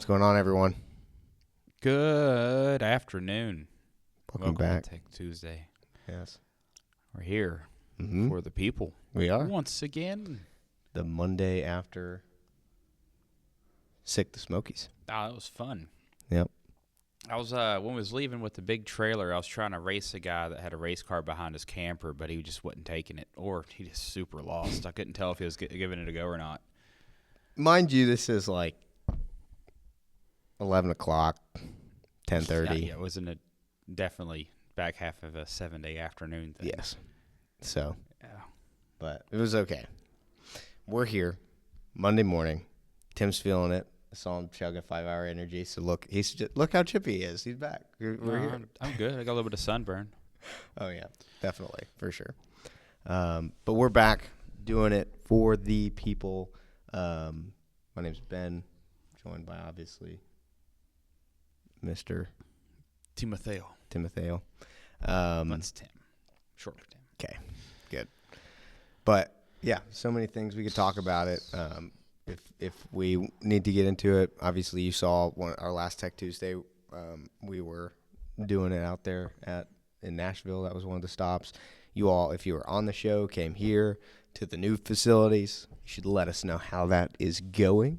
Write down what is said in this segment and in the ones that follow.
What's going on, everyone? Good afternoon. Welcome back. To Tech Tuesday. Yes. We're here Mm-hmm. for the people. We are. Once again. The Monday after Sick the Smokies. Oh, that was fun. Yep. I was when we was leaving with the big trailer, I was trying to race a guy that had a race car behind his camper, but he just wasn't taking it, or he just super lost. I couldn't tell if he was giving it a go or not. Mind you, this is like 11 o'clock, 10:30. Yeah, it was definitely back half of a 7-day afternoon thing. Yes. So, Yeah. but it was okay. We're here Monday morning. Tim's feeling it. I saw him chug a 5-hour energy. So look how chippy he is. He's back. We're here. I'm good. I got a little bit of sunburn. Oh yeah, definitely, for sure. But we're back doing it for the people. My name's Ben, joined by obviously Mr. Timotheo. That's Tim. Short for Tim. Okay, good. But yeah, so many things we could talk about it. If we need to get into it, obviously you saw our last Tech Tuesday. We were doing it out there in Nashville. That was one of the stops. You all, if you were on the show, came here to the new facilities. You should let us know how that is going,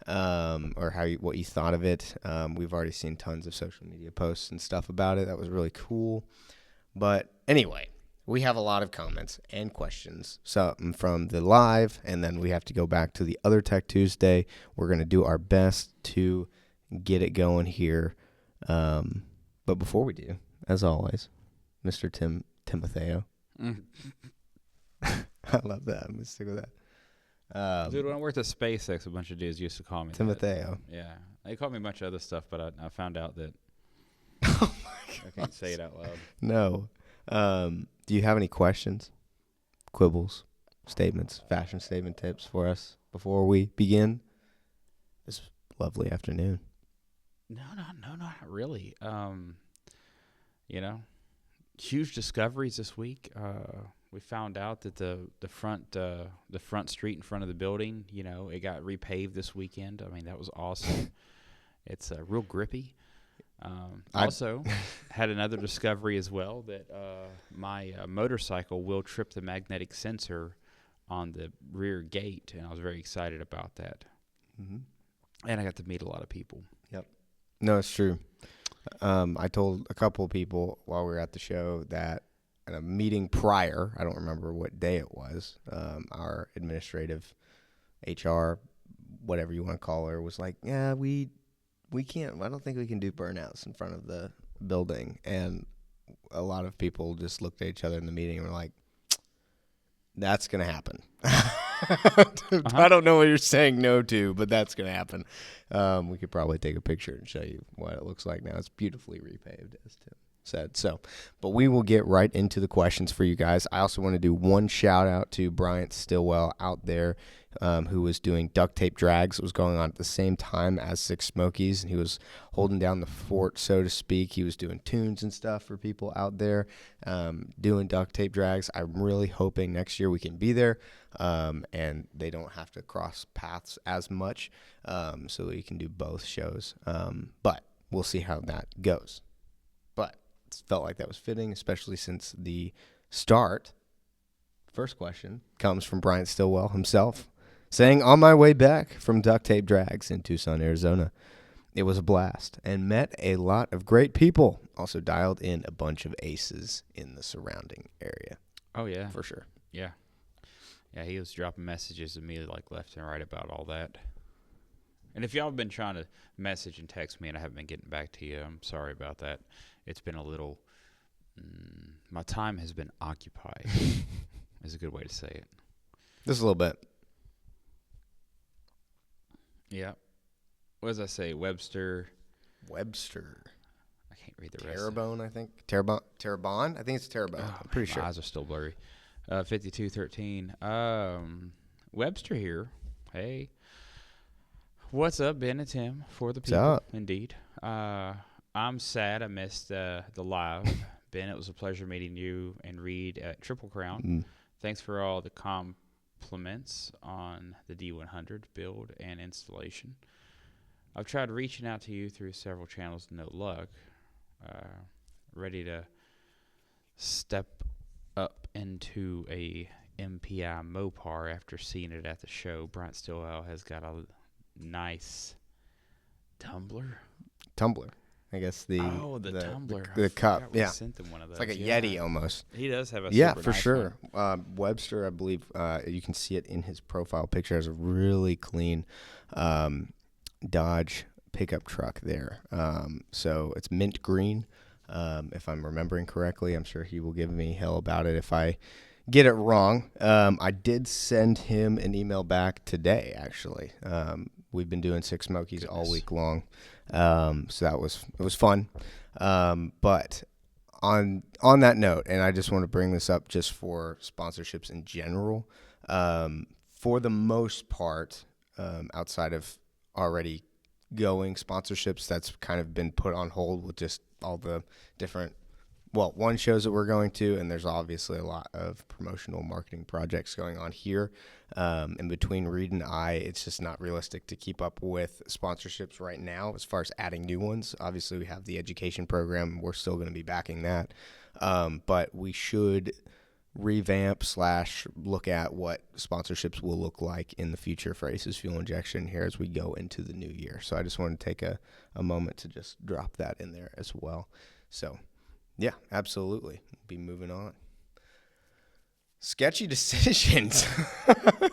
or what you thought of it. We've already seen tons of social media posts and stuff about it. That was really cool. But anyway, we have a lot of comments and questions from the live, and then we have to go back to the other Tech Tuesday. We're going to do our best to get it going here. But before we do, as always, Mr. Timotheo. I love that. I'm going to stick with that. Dude, when I worked at SpaceX, a bunch of dudes used to call me Timotheo. that. Yeah. They called me a bunch of other stuff, but I found out that Oh my God. I can't say it out loud. No. Do you have any questions, quibbles, statements, fashion statement tips for us before we begin this lovely afternoon? No, not really. Huge discoveries this week. We found out that the front street in front of the building, it got repaved this weekend. I mean, that was awesome. It's real grippy. Also, had another discovery as well that my motorcycle will trip the magnetic sensor on the rear gate, and I was very excited about that. Mm-hmm. And I got to meet a lot of people. Yep. No, it's true. I told a couple of people while we were at the show that in a meeting prior, I don't remember what day it was, our administrative HR, whatever you want to call her, was like, yeah, we can't. I don't think we can do burnouts in front of the building. And a lot of people just looked at each other in the meeting and were like, that's going to happen. I don't know what you're saying no to, but that's going to happen. We could probably take a picture and show you what it looks like now. It's beautifully repaved, as Tim said. But we will get right into the questions for you guys. I also want to do one shout out to BryantStilwell out there, who was doing duct tape drags. It was going on at the same time as Six Smokies, and he was holding down the fort, so to speak. He was doing tunes and stuff for people out there, doing duct tape drags. I'm really hoping next year we can be there, and they don't have to cross paths as much, so we can do both shows. But we'll see how that goes. But it felt like that was fitting, especially since the first question comes from BryantStilwell himself, saying, on my way back from duct tape drags in Tucson, Arizona, it was a blast and met a lot of great people. Also dialed in a bunch of aces in the surrounding area. Oh, yeah. For sure. Yeah. Yeah, he was dropping messages to me like left and right about all that. And if y'all have been trying to message and text me and I haven't been getting back to you, I'm sorry about that. It's been a little, my time has been occupied is a good way to say it. Just a little bit. Yeah. What does I say? Webster. I can't read the rest. Terrebonne, I think. Terrebonne? I think it's Terrebonne. Oh, I'm pretty sure. My eyes are still blurry. 5213. Webster here. Hey. What's up, Ben and Tim, for the people? What's up? Indeed. I'm sad I missed the live. Ben, it was a pleasure meeting you and Reed at Triple Crown. Thanks for all the compliments on the D100 build and installation. I've tried reaching out to you through several channels, no luck. Ready to step up into a MPI Mopar after seeing it at the show. BryantStilwell has got a nice tumbler. I guess the tumbler. the cup. Yeah, sent them one of those. It's like a Yeti almost. He does have a for nice sure. Webster, I believe, you can see it in his profile picture, has a really clean Dodge pickup truck there. So it's mint green, if I'm remembering correctly. I'm sure he will give me hell about it if I get it wrong. I did send him an email back today, actually. We've been doing 6 Smokies all week long. So it was fun. But on that note, and I just want to bring this up just for sponsorships in general, for the most part, outside of already going sponsorships, that's kind of been put on hold with just all the different one shows that we're going to, and there's obviously a lot of promotional marketing projects going on here. In between Reed and I, it's just not realistic to keep up with sponsorships right now as far as adding new ones. Obviously, we have the education program. We're still going to be backing that. But we should revamp / look at what sponsorships will look like in the future for Aces Fuel Injection here as we go into the new year. So I just want to take a moment to just drop that in there as well. So yeah, absolutely. Be moving on. Sketchy Decisions.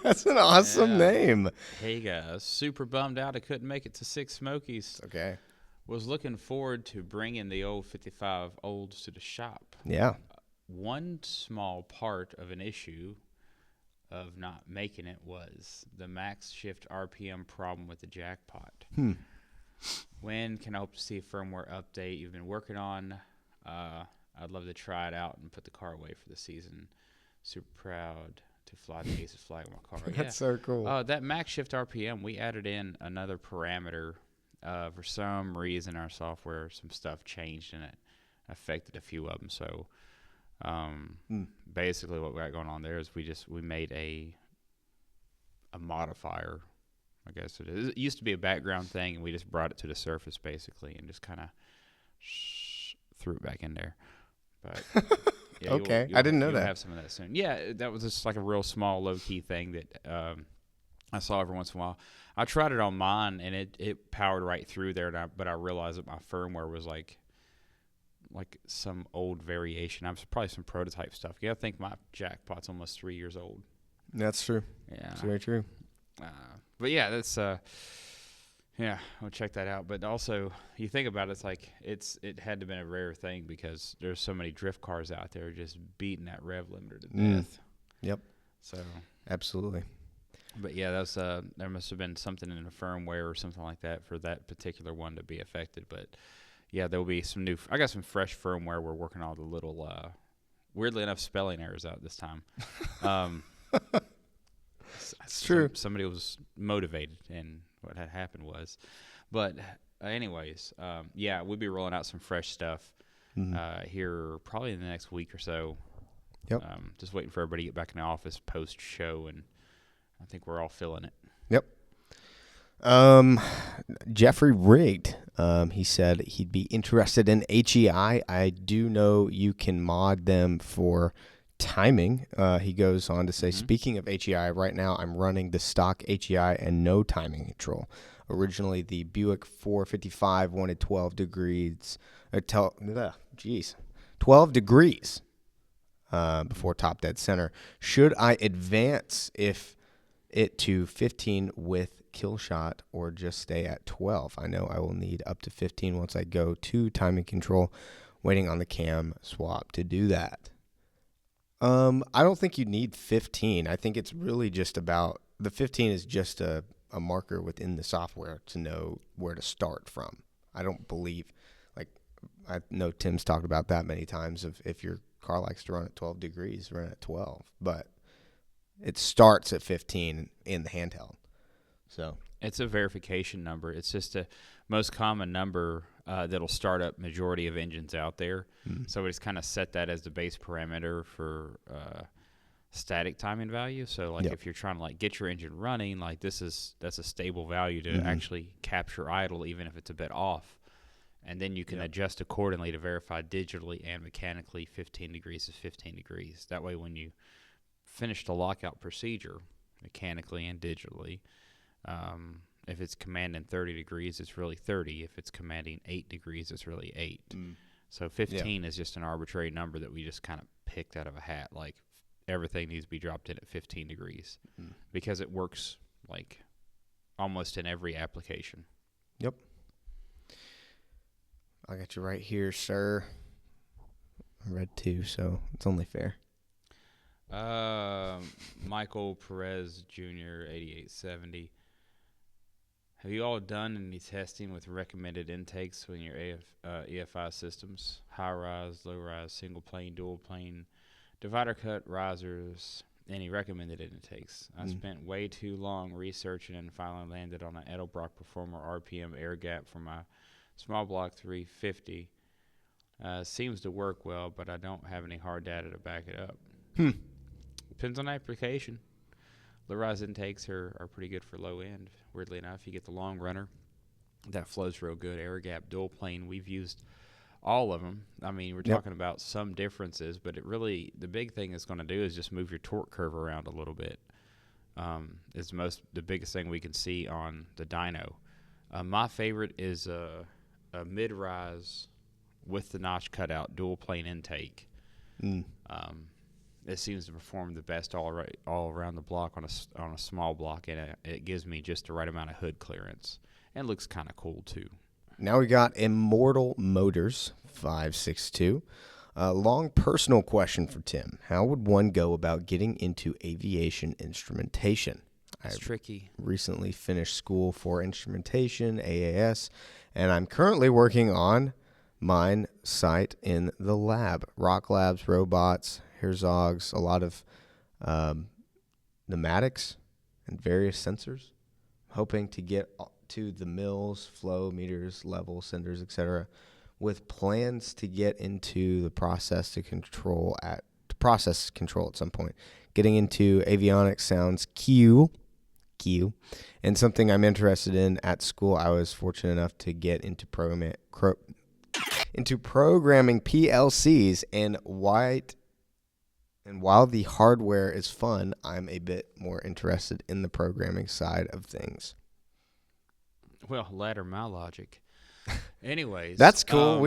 That's an awesome name. Hey guys, super bummed out I couldn't make it to 6 Smokies. Okay. Was looking forward to bringing the old 55 olds to the shop. Yeah. One small part of an issue of not making it was the max shift RPM problem with the jackpot. When can I hope to see a firmware update you've been working on? I'd love to try it out and put the car away for the season. Super proud to fly the Aces flag on my car. That's so cool. That max shift RPM, we added in another parameter. For some reason, our software, some stuff changed and it affected a few of them. So basically what we got going on there is we made a modifier, I guess it is. It used to be a background thing, and we just brought it to the surface basically and just kind of threw it back in there. But yeah, okay, I didn't know that. You'll have some of that soon. Yeah, that was just like a real small, low-key thing that I saw every once in a while. I tried it on mine, and it powered right through there, but I realized that my firmware was like some old variation. I'm probably some prototype stuff. Yeah, I think my jackpot's almost 3 years old. That's true. Yeah, it's very true. But yeah, that's yeah, I'll check that out. But also, you think about it, it's like it had to have been a rare thing because there's so many drift cars out there just beating that rev limiter to death. Yep. So absolutely. But yeah, that's there must have been something in the firmware or something like that for that particular one to be affected. But yeah, there will be some new. I got some fresh firmware. We're working all the little, weirdly enough, spelling errors out this time. It's true. Somebody was motivated, and what had happened was. But anyways, yeah, we'll be rolling out some fresh stuff here probably in the next week or so. Yep. Just waiting for everybody to get back in the office post-show, and I think we're all feeling it. Yep. JefferyRigged, he said he'd be interested in HEI. I do know you can mod them for timing. He goes on to say, speaking of HEI, right now I'm running the stock HEI and no timing control. Originally, the Buick 455 wanted 12 degrees. 12 degrees before top dead center. Should I advance it to 15 with kill shot or just stay at 12? I know I will need up to 15 once I go to timing control. Waiting on the cam swap to do that. I don't think you need 15. I think it's really just about the 15 is just a marker within the software to know where to start from. I don't believe, like, I know Tim's talked about that many times of if your car likes to run at 12 degrees, run at 12. But it starts at 15 in the handheld. So it's a verification number. It's just a most common number that'll start up majority of engines out there. So we just kind of set that as the base parameter for static timing value. So like if you're trying to like get your engine running, like that's a stable value to actually capture idle, even if it's a bit off. And then you can adjust accordingly to verify digitally and mechanically 15 degrees is 15 degrees. That way when you finish the lockout procedure mechanically and digitally, if it's commanding 30 degrees, it's really 30. If it's commanding 8 degrees, it's really 8. So 15 is just an arbitrary number that we just kind of picked out of a hat. Like everything needs to be dropped in at 15 degrees because it works like almost in every application. Yep. I got you right here, sir. I read 2, so it's only fair. Michael Perez Jr., 8870. Have you all done any testing with recommended intakes in your EFI systems? High-rise, low-rise, single-plane, dual-plane, divider cut, risers, any recommended intakes? I spent way too long researching and finally landed on an Edelbrock Performer RPM air gap for my small block 350. Seems to work well, but I don't have any hard data to back it up. Depends on the application. Low-rise intakes are pretty good for low end. Weirdly enough, you get the long runner. That flows real good. Air gap, dual plane. We've used all of them. I mean, we're talking about some differences, but it really, the big thing it's going to do is just move your torque curve around a little bit. Is the biggest thing we can see on the dyno. My favorite is a mid-rise with the notch cutout dual plane intake. It seems to perform the best all around the block on a small block, and it gives me just the right amount of hood clearance, and looks kind of cool too. Now we got Immortal Motors 562. Long personal question for Tim. How would one go about getting into aviation instrumentation? It's tricky. Recently finished school for instrumentation, AAS, and I'm currently working on mine site in the lab. Rock Labs, robots, Herzogs, a lot of pneumatics and various sensors. Hoping to get to the mills, flow meters, level, senders, etc., with plans to get into the process control at some point. Getting into avionics sounds Q, and something I'm interested in at school. I was fortunate enough to get into programming PLCs, and while the hardware is fun, I'm a bit more interested in the programming side of things. Well, ladder my logic. Anyways. That's cool.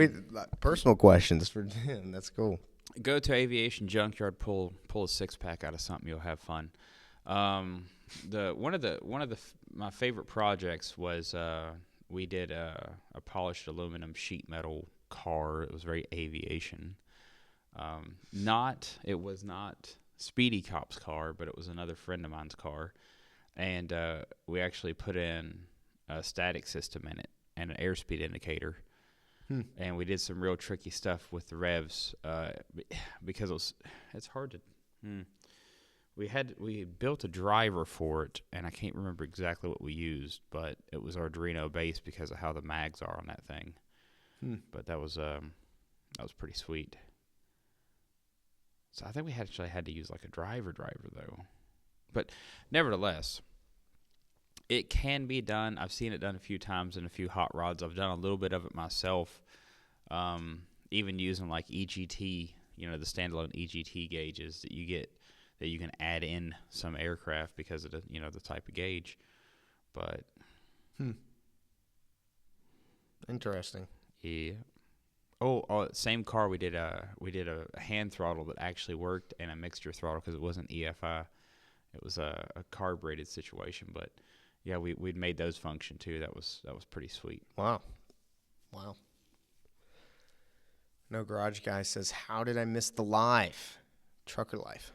Personal questions for Tim. That's cool. Go to aviation junkyard, pull a 6-pack out of something. You'll have fun. My favorite projects was we did a polished aluminum sheet metal car. It was very aviation. It was not Speedy Cop's car, but it was another friend of mine's car, and we actually put in a static system in it and an airspeed indicator, and we did some real tricky stuff with the revs because it's hard to. We built a driver for it, and I can't remember exactly what we used, but it was Arduino based because of how the mags are on that thing. But that was pretty sweet. So I think we actually had to use like a driver though. But nevertheless, it can be done. I've seen it done a few times in a few hot rods. I've done a little bit of it myself, even using like EGT, the standalone EGT gauges that you get that you can add in some aircraft because of the type of gauge. But interesting. Yeah. Oh, same car. We did a hand throttle that actually worked and a mixture throttle because it wasn't EFI. It was a carbureted situation, but yeah, we'd made those function too. That was pretty sweet. Wow. NoGarageGuy says, "How did I miss the live trucker life?"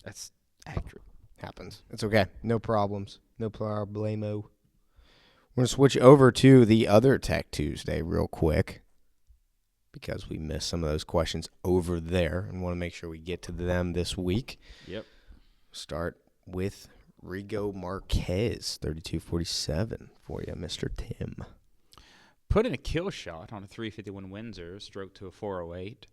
That's accurate. Happens. It's okay. No problems. No problemo. We're going to switch over to the other Tech Tuesday real quick because we missed some of those questions over there and want to make sure we get to them this week. Yep. Start with Rigo Marquez, 3247 for you, Mr. Tim. Put in a kill shot on a 351 Windsor, stroke to a 408,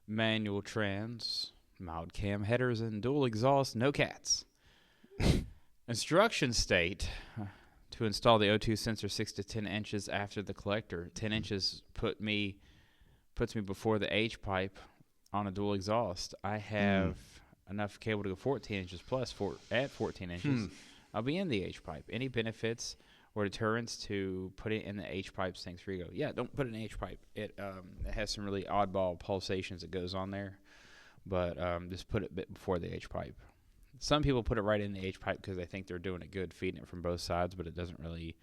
manual trans, Mild cam headers and dual exhaust, no cats. Instruction state to install the O2 sensor 6 to 10 inches after the collector. 10 inches puts me before the H pipe on a dual exhaust. I have enough cable to go 14 inches plus at 14 inches. I'll be in the H pipe. Any benefits or deterrents to put it in the H pipe? Thanks for you go. Yeah, don't put it in the H pipe. It has some really oddball pulsations that goes on there, but just put it before the H pipe. Some people put it right in the H pipe because they think they're doing it good, feeding it from both sides, but it doesn't really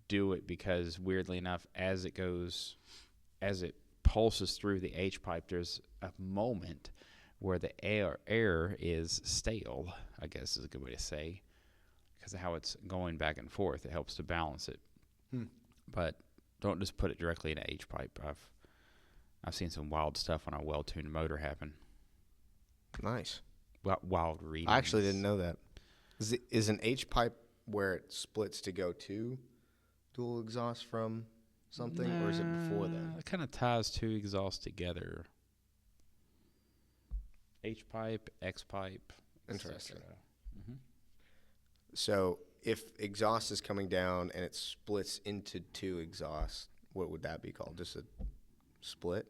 do it because, weirdly enough, as it pulses through the H pipe, there's a moment where the air is stale, I guess is a good way to say, because of how it's going back and forth. It helps to balance it. But don't just put it directly in the H pipe. I've seen some wild stuff on a well-tuned motor happen. Nice. Wild readings. I actually didn't know that. Is an H pipe where it splits to go to dual exhaust from something, or is it before that? It kind of ties two exhausts together. H pipe, X pipe. Interesting. So if exhaust is coming down and it splits into two exhausts, what would that be called? Just a split?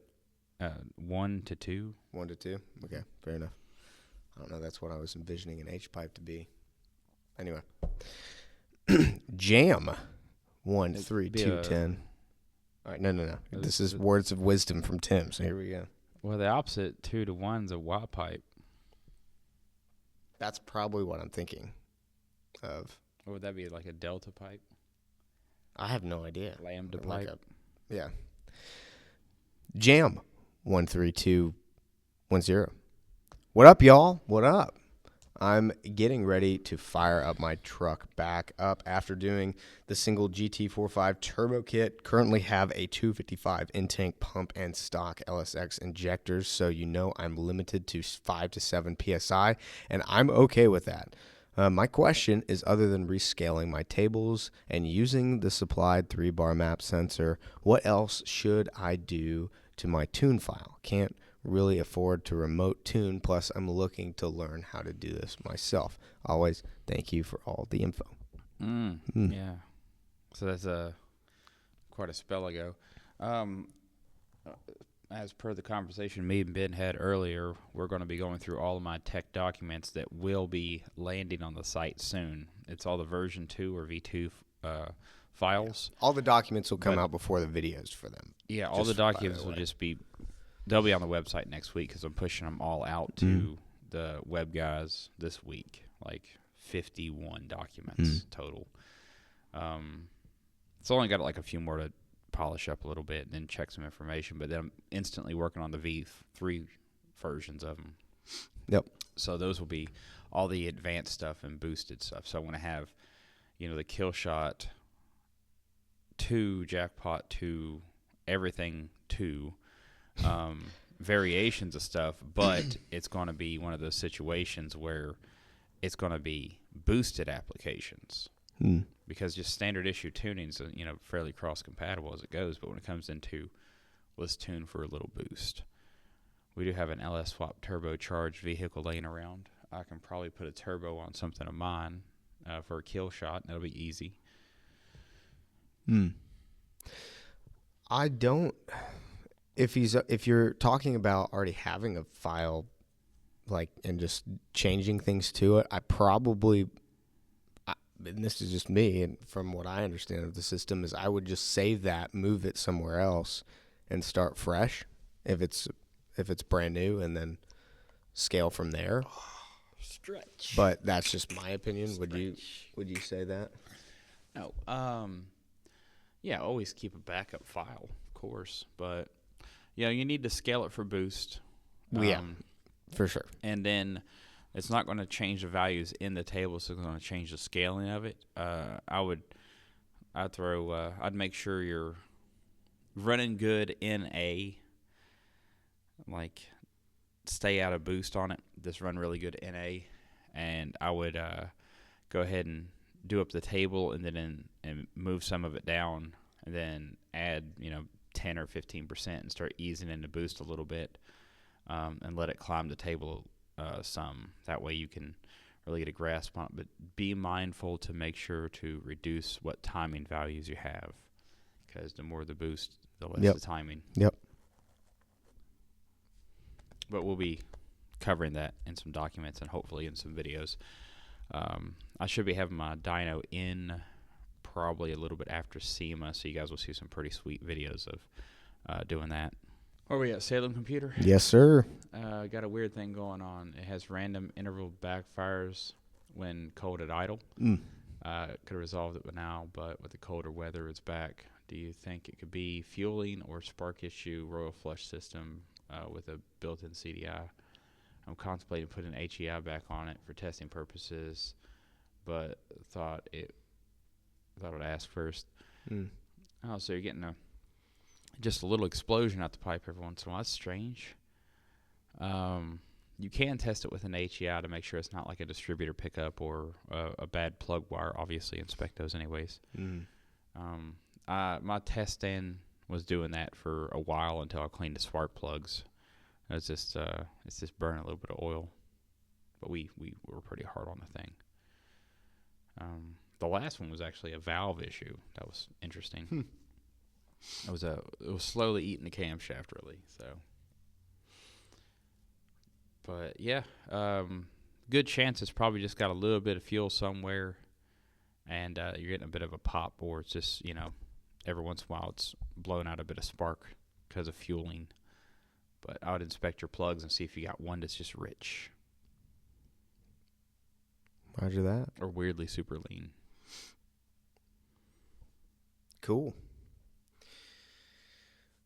1 to 2. 1 to 2? Okay, fair enough. I don't know. That's what I was envisioning an H pipe to be. Anyway. Jam. 1, 3, 2, 10. All right, no. This is words of wisdom from Tim, so here we go. Well, the opposite, 2 to 1's a Y pipe. That's probably what I'm thinking of. Or would that be like a delta pipe? I have no idea. Lambda Like pipe? Yeah. Jam. 13210. What up, y'all? What up? I'm getting ready to fire up my truck back up after doing the single GT45 turbo kit. Currently have a 255 in-tank pump and stock LSX injectors, so you know I'm limited to 5 to 7 PSI, and I'm okay with that. My question is, other than rescaling my tables and using the supplied 3-bar map sensor, what else should I do to my tune file? Can't really afford to remote tune, plus I'm looking to learn how to do this myself. Always thank you for all the info. Yeah. So that's quite a spell ago. As per the conversation me and Ben had earlier, we're going to be going through all of my tech documents that will be landing on the site soon. It's all the version 2 or V2 files. All the documents will come out before the videos for them. Yeah, all the documents will just be, they'll be on the website next week because I'm pushing them all out to the web guys this week, like 51 documents total. It's only got like a few more to polish up a little bit and then check some information, but then I'm instantly working on the V3 versions of them. Yep. So those will be all the advanced stuff and boosted stuff. So I want to have, the kill shot 2, jackpot 2, everything 2, variations of stuff, but it's going to be one of those situations where it's going to be boosted applications. Because just standard issue tuning's fairly cross compatible as it goes, but when it comes into let's tune for a little boost, we do have an LS swap turbocharged vehicle laying around. I can probably put a turbo on something of mine for a kill shot, and that'll be easy. I don't. If you're talking about already having a file, like, and just changing things to it, I probably. And this is just me, and from what I understand of the system, is I would just save that, move it somewhere else, and start fresh if it's brand new, and then scale from there. Stretch. But that's just my opinion. Stretch. Would you say that? No. Yeah, always keep a backup file, of course, but you need to scale it for boost. Yeah, for sure. And then it's not going to change the values in the table, so it's going to change the scaling of it. I'd make sure you're running good in stay out of boost on it. Just run really good NA, and I would go ahead and do up the table and then and move some of it down, and then add 10 or 15% and start easing into boost a little bit. and let it climb the table some. That way you can really get a grasp on it. But be mindful to make sure to reduce what timing values you have, because the more the boost, the less the timing. Yep. But we'll be covering that in some documents and hopefully in some videos. I should be having my dyno in probably a little bit after SEMA, so you guys will see some pretty sweet videos of doing that. Where are we at? SalemComputer? Yes, sir. Got a weird thing going on. It has random interval backfires when cold at idle. Could have resolved it by now, but with the colder weather, it's back. Do you think it could be fueling or spark issue, royal flush system with a built-in CDI? I'm contemplating putting HEI back on it for testing purposes, but thought I'd ask first. Oh, so you're getting just a little explosion out the pipe every once in a while. That's strange. You can test it with an HEI to make sure it's not like a distributor pickup or a bad plug wire. Obviously, inspect those anyways. My test stand was doing that for a while until I cleaned the spark plugs. It's just burning a little bit of oil, but we were pretty hard on the thing. The last one was actually a valve issue. That was interesting. It was slowly eating the camshaft really. So, but yeah, good chance it's probably just got a little bit of fuel somewhere, and you're getting a bit of a pop, or it's just every once in a while it's blowing out a bit of spark because of fueling. But I would inspect your plugs and see if you got one that's just rich. Roger that. Or weirdly super lean. Cool.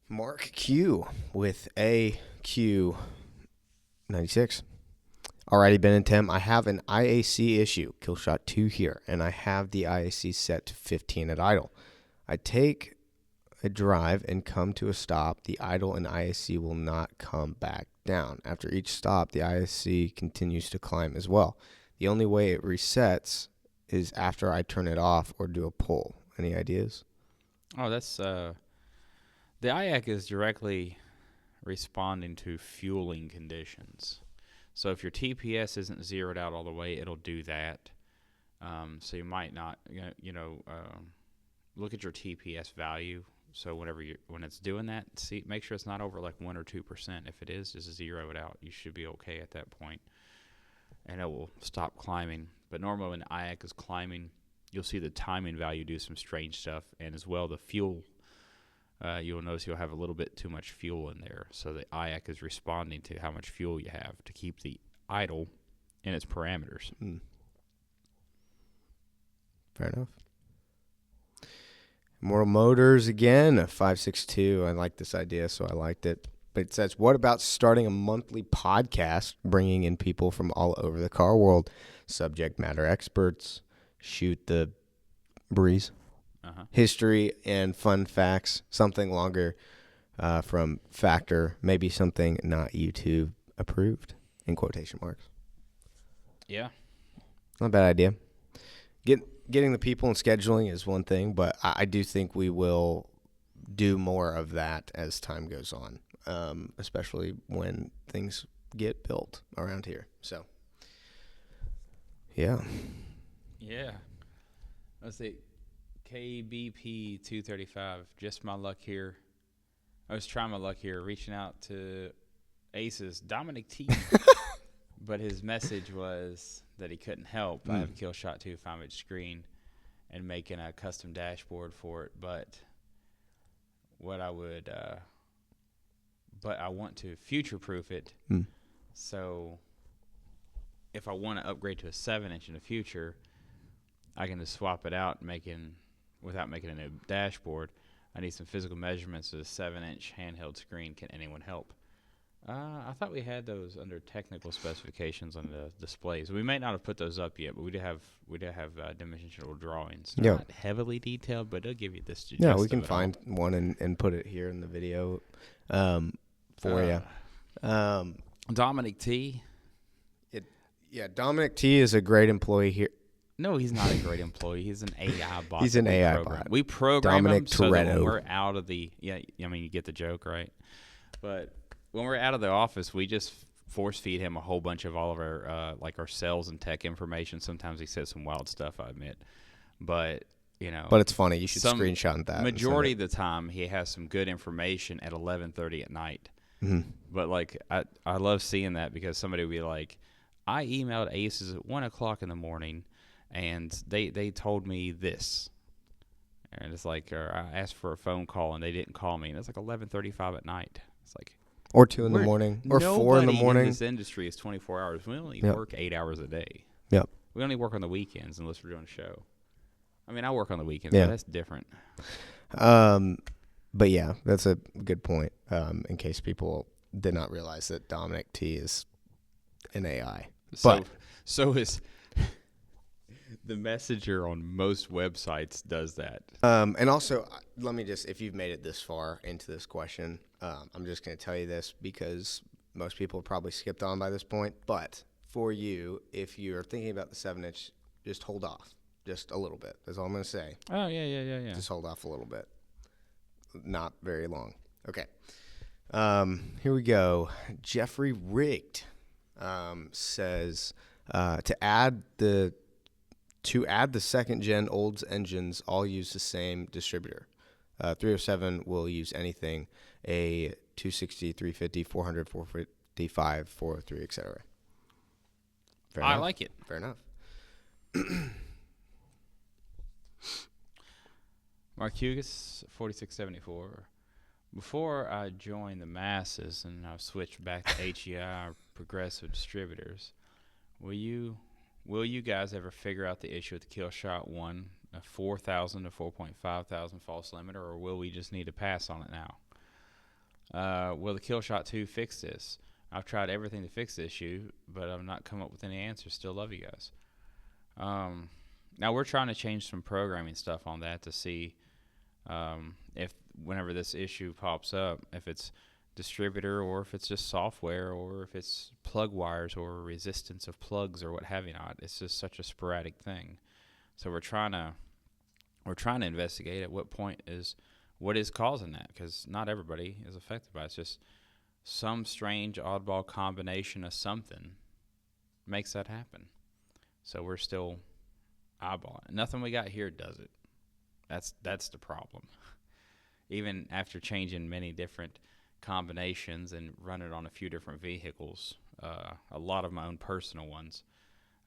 Mark Q with AQ96. Alrighty, Ben and Tim, I have an IAC issue, Killshot 2 here, and I have the IAC set to 15 at idle. I take a drive and come to a stop, the idle and IAC will not come back down. After each stop, the IAC continues to climb as well. The only way it resets is after I turn it off or do a pull. Any ideas? Oh, that's the IAC is directly responding to fueling conditions. So if your TPS isn't zeroed out all the way, it'll do that. So you might not, look at your TPS value. So when it's doing that, make sure it's not over like 1 or 2%. If it is, just zero it out. You should be okay at that point, and it will stop climbing. But normally when the IAC is climbing, you'll see the timing value do some strange stuff, and as well the fuel. You'll notice you'll have a little bit too much fuel in there. So the IAC is responding to how much fuel you have to keep the idle in its parameters. Fair enough. Immortal Motors again, 562. I like this idea, so I liked it. But it says, what about starting a monthly podcast, bringing in people from all over the car world, subject matter experts, shoot the breeze, history and fun facts, something longer from Factor, maybe something not YouTube approved, in quotation marks. Yeah. Not a bad idea. Getting the people and scheduling is one thing, but I do think we will do more of that as time goes on, especially when things get built around here. So, yeah. Yeah. Let's see. KBP 235. Just my luck here. I was trying my luck here, reaching out to Ace's Dominic T. But his message was that he couldn't help. I have a Killshot 2 5-inch screen and making a custom dashboard for it. But what I would, but I want to future-proof it. So if I want to upgrade to a 7-inch in the future, I can just swap it out, without making a new dashboard. I need some physical measurements of a 7-inch handheld screen. Can anyone help? I thought we had those under technical specifications on the displays. We may not have put those up yet, but we do have dimensional drawings. Not heavily detailed, but they'll give you this. Yeah, we can find one and put it here in the video for you. Dominic T. Dominic T is a great employee here. No, he's not a great employee. He's an AI bot. He's an AI bot. We program Dominic him so that when Toretto. we're out of the you get the joke, right? But when we're out of the office, we just force feed him a whole bunch of all of our like our sales and tech information. Sometimes he says some wild stuff, I admit, but But it's funny. You should screenshot that. Majority of the time, he has some good information at 11:30 at night. Mm-hmm. But like I love seeing that because somebody will be like, I emailed Aces at 1:00 in the morning, and they told me this, and it's like, or I asked for a phone call and they didn't call me, and it's like 11:35 at night. It's like, or 2 in the morning, or 4 in the morning. Nobody in this industry is 24 hours. We only work 8 hours a day. Yep. We only work on the weekends unless we're doing a show. I mean, I work on the weekends, but that's different. But yeah, that's a good point. In case people did not realize that Dominic T is an AI. So is the messenger on most websites does that. And also, let me just, if you've made it this far into this question, I'm just going to tell you this because most people probably skipped on by this point. But for you, if you're thinking about the 7-inch, just hold off. Just a little bit. That's all I'm going to say. Oh, yeah. Just hold off a little bit. Not very long. Okay. Here we go. JefferyRigged says to add the second gen Olds engines all use the same distributor. 307 will use anything, a 260, 350, 400, 455, 403, etc. I like it. Fair enough. Marcugas 4674. Before I joined the masses and I switched back to HEI or Progressive Distributors, will you guys ever figure out the issue with the Killshot 1, a 4,000 to 4,500 false limiter, or will we just need to pass on it now? Will the Killshot 2 fix this? I've tried everything to fix the issue, but I've not come up with any answers. Still love you guys. Now we're trying to change some programming stuff on that to see if whenever this issue pops up, if it's distributor or if it's just software or if it's plug wires or resistance of plugs or what have you not. It's just such a sporadic thing. So we're trying to investigate at what is causing that, because not everybody is affected by it. It's just some strange oddball combination of something makes that happen. So we're still eyeballing it. Nothing we got here does it. That's the problem. Even after changing many different combinations and running on a few different vehicles, a lot of my own personal ones,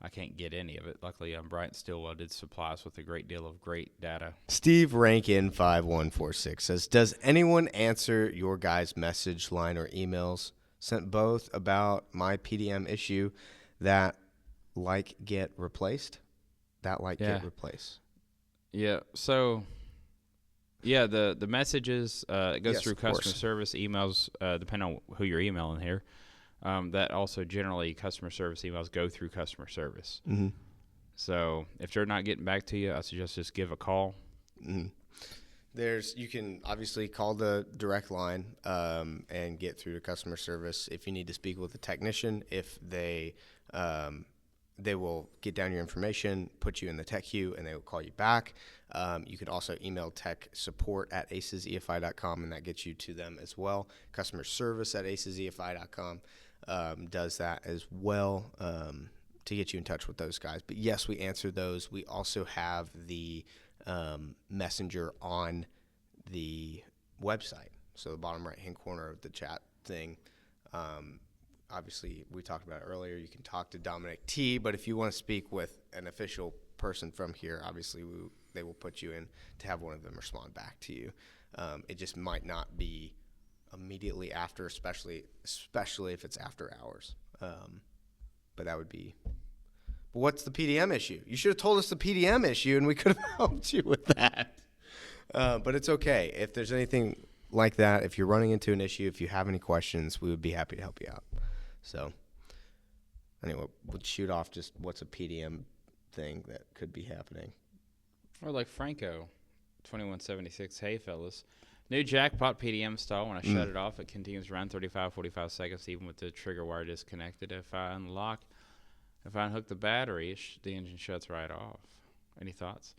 I can't get any of it. Luckily, BryantStilwell did supply us with a great deal of great data. Steve Rankin 5146 says, does anyone answer your guys' message line or emails sent both about my PDM issue that get replaced? Get replaced. Yeah. So, yeah, the messages it goes through customer service emails, depending on who you're emailing here. That also generally customer service emails go through customer service. Mm-hmm. So if they're not getting back to you, I suggest just give a call. Mm-hmm. You can obviously call the direct line and get through to customer service if you need to speak with a technician. If they will get down your information, put you in the tech queue, and they will call you back. You can also email tech support at acesefi.com, and that gets you to them as well. Customer service at acesefi.com does that as well to get you in touch with those guys. But yes, we answer those. We also have the messenger on the website. So the bottom right-hand corner of the chat thing, obviously, we talked about it earlier. You can talk to Dominic T, but if you want to speak with an official person from here, obviously they will put you in to have one of them respond back to you. It just might not be immediately after, especially if it's after hours. But that would be. But what's the PDM issue? You should have told us the PDM issue, and we could have helped you with that. But it's okay if there's anything like that. If you're running into an issue, if you have any questions, we would be happy to help you out. So, anyway, we'll shoot off just what's a PDM thing that could be happening. Or like Franco, 2176, hey, fellas. New jackpot PDM style. When I shut it off, it continues around 45 seconds, even with the trigger wire disconnected. If I unhook the battery, the engine shuts right off. Any thoughts?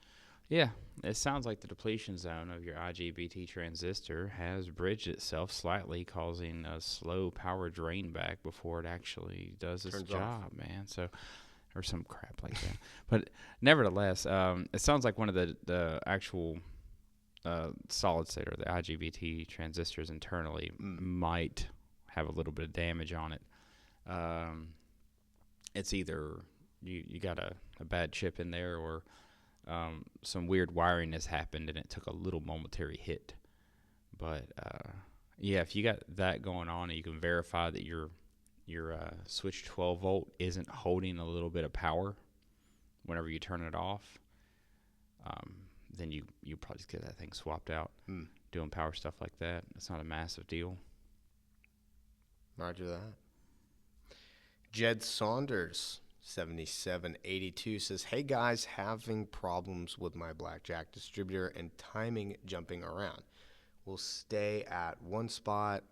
Yeah, it sounds like the depletion zone of your IGBT transistor has bridged itself slightly, causing a slow power drain back before it actually does its Turns job, off. man. So, or some crap like that. But nevertheless, it sounds like one of the actual solid state or the IGBT transistors internally might have a little bit of damage on it. It's either you got a bad chip in there, or some weird wiring has happened and it took a little momentary hit. But yeah, if you got that going on and you can verify that your switch 12 volt isn't holding a little bit of power whenever you turn it off, then you probably just get that thing swapped out. Doing power stuff like that, it's not a massive deal. Roger that. Jed Saunders, 7782, says, hey guys, having problems with my blackjack distributor and timing jumping around. Will stay at one spot,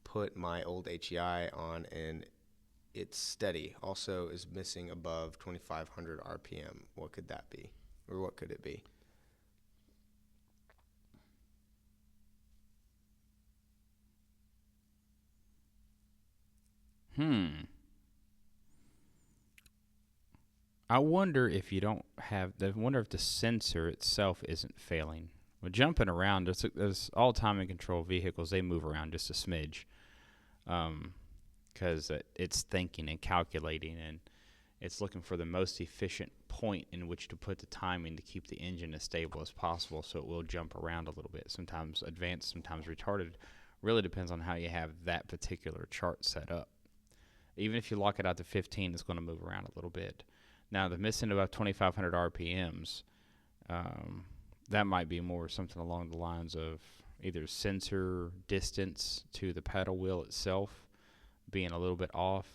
put my old HEI on, and it's steady. Also is missing above 2500 RPM. What could that be? Or what could it be? I wonder if if the sensor itself isn't failing. Well, jumping around, there's all timing control vehicles, they move around just a smidge. Because it's thinking and calculating, and it's looking for the most efficient point in which to put the timing to keep the engine as stable as possible, so it will jump around a little bit. Sometimes advanced, sometimes retarded. Really depends on how you have that particular chart set up. Even if you lock it out to 15, it's going to move around a little bit. Now, the missing about 2,500 RPMs, that might be more something along the lines of either sensor distance to the paddle wheel itself being a little bit off.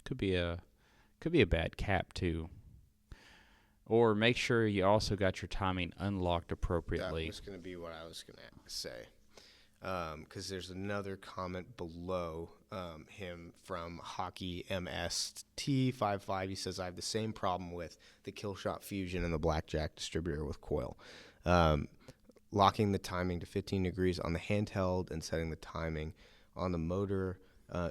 Could be a bad cap too. Or make sure you also got your timing unlocked appropriately. That was going to be what I was going to say. Because there's another comment below him from Hockey MST55. He says, I have the same problem with the Killshot Fusion and the Blackjack distributor with coil. Locking the timing to 15 degrees on the handheld and setting the timing on the motor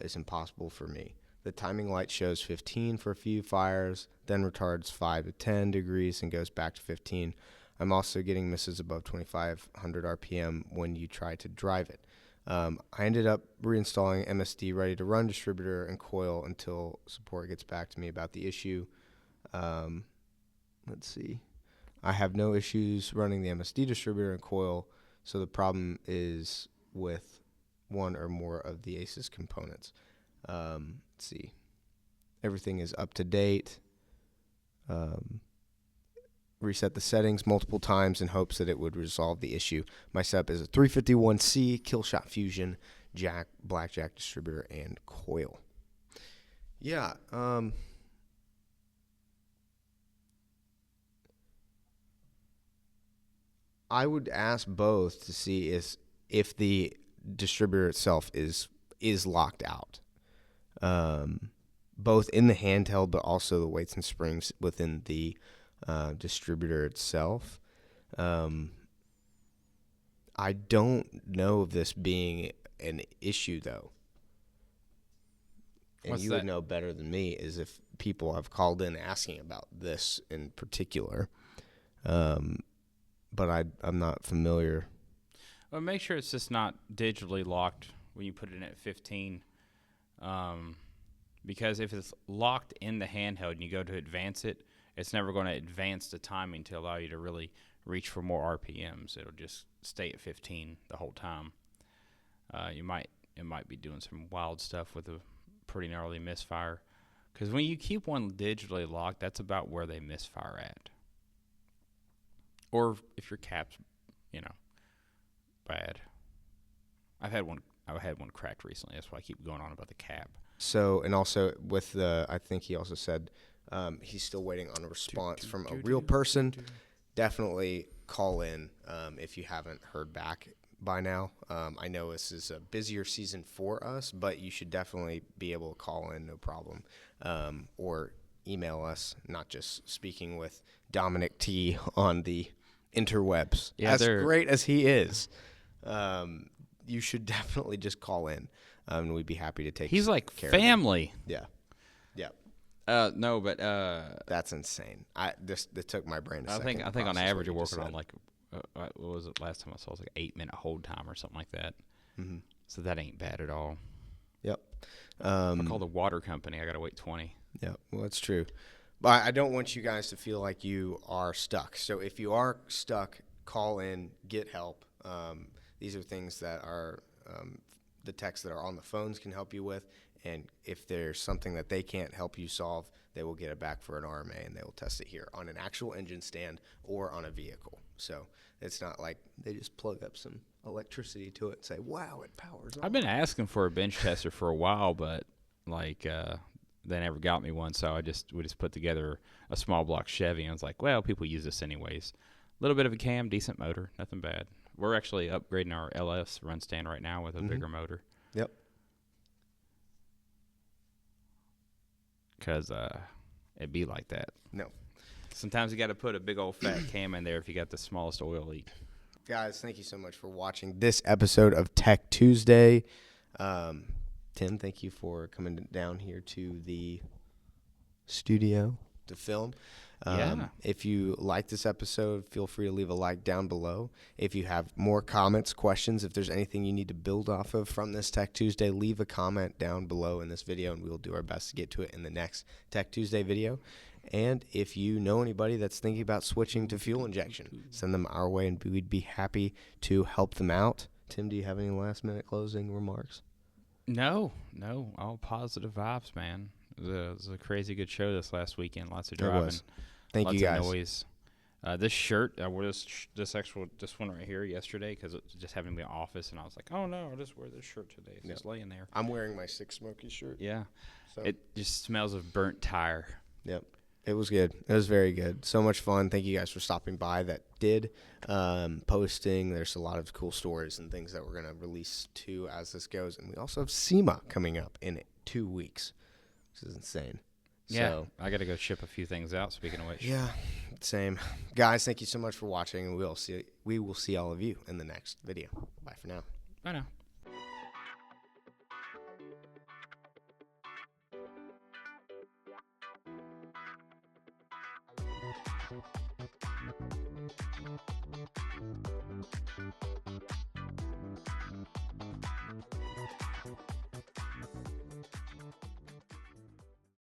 is impossible for me. The timing light shows 15 for a few fires, then retards 5 to 10 degrees and goes back to 15. I'm also getting misses above 2,500 RPM when you try to drive it. I ended up reinstalling MSD ready to run distributor and coil until support gets back to me about the issue. Let's see. I have no issues running the MSD distributor and coil, so the problem is with one or more of the ACES components. Let's see. Everything is up to date. Reset the settings multiple times in hopes that it would resolve the issue. My setup is a 351C, Killshot Fusion, Blackjack distributor, and coil. Yeah. I would ask both to see if the distributor itself is locked out. Both in the handheld, but also the weights and springs within the distributor itself. I don't know of this being an issue, though. And What's you that? would know better than me is if people have called in asking about this in particular. But I'm not familiar. Well, make sure it's just not digitally locked when you put it in at 15. Because if it's locked in the handheld and you go to advance it, it's never going to advance the timing to allow you to really reach for more RPMs. It'll just stay at 15 the whole time. It might be doing some wild stuff with a pretty gnarly misfire. Because when you keep one digitally locked, that's about where they misfire at. Or if your cap's, bad. I've had one cracked recently. That's why I keep going on about the cap. So, and also with I think he also said he's still waiting on a response from a real person. Definitely call in if you haven't heard back by now. I know this is a busier season for us, but you should definitely be able to call in, no problem. Or email us, not just speaking with Dominic T on the interwebs. Yeah, as great as he is, you should definitely just call in. And we'd be happy to take. He's like care family. Of him. Yeah. No, but that's insane. It took my brain a second. I think on average you're working on like what was it last time I saw? It was like 8-minute hold time or something like that. Mm-hmm. So that ain't bad at all. Yep. I call the water company. I gotta wait 20. Yeah, well, that's true. But I don't want you guys to feel like you are stuck. So if you are stuck, call in, get help. These are things that are the techs that are on the phones can help you with. And if there's something that they can't help you solve, they will get it back for an RMA, and they will test it here on an actual engine stand or on a vehicle. So it's not like they just plug up some electricity to it and say, wow, it powers on. I've been asking for a bench tester for a while, but like they never got me one. So we just put together a small block Chevy, and I was like, well, people use this anyways. A little bit of a cam, decent motor, nothing bad. We're actually upgrading our LS run stand right now with a bigger motor. Yep. Because it'd be like that. No. Sometimes you got to put a big old fat cam in there if you got the smallest oil leak. Guys, thank you so much for watching this episode of Tech Tuesday. Tim, thank you for coming down here to the studio to film. Yeah. If you like this episode, feel free to leave a like down below. If you have more comments, questions, if there's anything you need to build off of from this Tech Tuesday, leave a comment down below in this video, and we'll do our best to get to it in the next Tech Tuesday video. And if you know anybody that's thinking about switching to fuel injection, send them our way, and we'd be happy to help them out. Tim, do you have any last-minute closing remarks? No. All positive vibes, man. It was a crazy good show this last weekend. Lots of driving. It was. Thank you, guys. Lots of noise. This shirt, I wore this one right here yesterday because it just happened to be in the office, and I was like, oh, no, I'll just wear this shirt today. It's just laying there. I'm wearing my 6 Smokies shirt. Yeah. So. It just smells of burnt tire. Yep. It was good. It was very good. So much fun. Thank you guys for stopping by that did posting. There's a lot of cool stories and things that we're going to release too as this goes. And we also have SEMA coming up in 2 weeks, which is insane. Yeah, so, I got to go ship a few things out, speaking of which. Yeah, same. Guys, thank you so much for watching, and we will see all of you in the next video. Bye for now. Bye now.